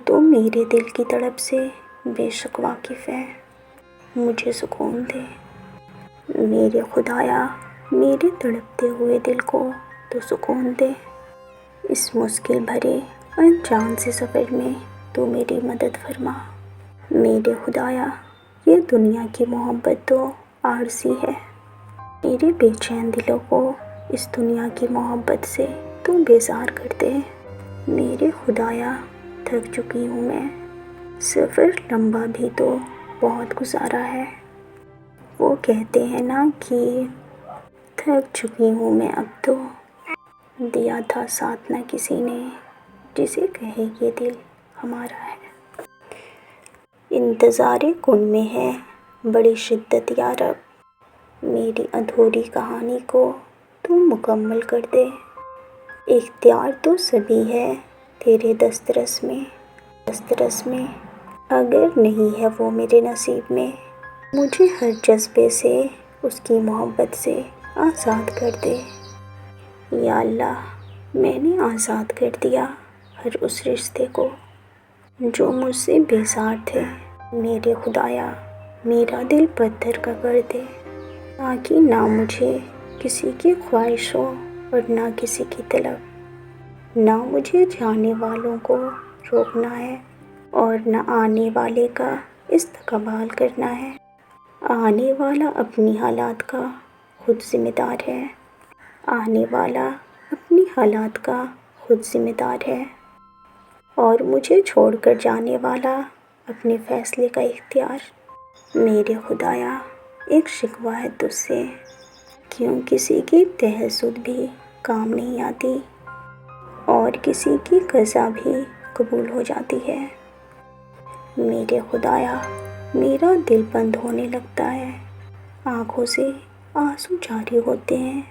تو میرے دل کی تڑپ سے بے شک واقف ہے، مجھے سکون دے۔ میرے خدایا میرے تڑپتے ہوئے دل کو تو سکون دے۔ اس مشکل بھرے انجان سے سفر میں تو میری مدد فرما۔ میرے خدایا یہ دنیا کی محبت تو عارضی ہے، میرے بے چین دلوں کو اس دنیا کی محبت سے تو بیزار کر دے۔ میرے خدایا تھک چکی ہوں میں، سفر لمبا بھی تو بہت گزارا ہے۔ وہ کہتے ہیں نا کہ تھک چکی ہوں میں اب تو، دیا تھا ساتھ نہ کسی نے، جسے کہے یہ دل ہمارا ہے۔ انتظار کن میں ہے بڑی شدت یا رب، میری ادھوری کہانی کو تو مکمل کر دے۔ اختیار تو سبھی ہے تیرے دسترس میں، اگر نہیں ہے وہ میرے نصیب میں، مجھے ہر جذبے سے اس کی محبت سے آزاد کر دے۔ یا اللہ میں نے آزاد کر دیا ہر اس رشتے کو جو مجھ سے بیزار تھے۔ میرے خدایا میرا دل پتھر کا کر دے، تاکہ نہ مجھے کسی کی خواہش ہو اور نہ کسی کی طلب، نہ مجھے جانے والوں کو روکنا ہے اور نہ آنے والے کا استقبال کرنا ہے۔ آنے والا اپنی حالات کا خود ذمہ دار ہے، آنے والا اپنی حالات کا خود ذمہ دار ہے، اور مجھے چھوڑ کر جانے والا اپنے فیصلے کا اختیار۔ میرے خدایا ایک شکوہ ہے تجھ سے، کیوں کسی کی تہذب بھی کام نہیں آتی اور کسی کی قضا بھی قبول ہو جاتی ہے۔ میرے خدایا میرا دل بند ہونے لگتا ہے، آنکھوں سے آنسو جاری ہوتے ہیں،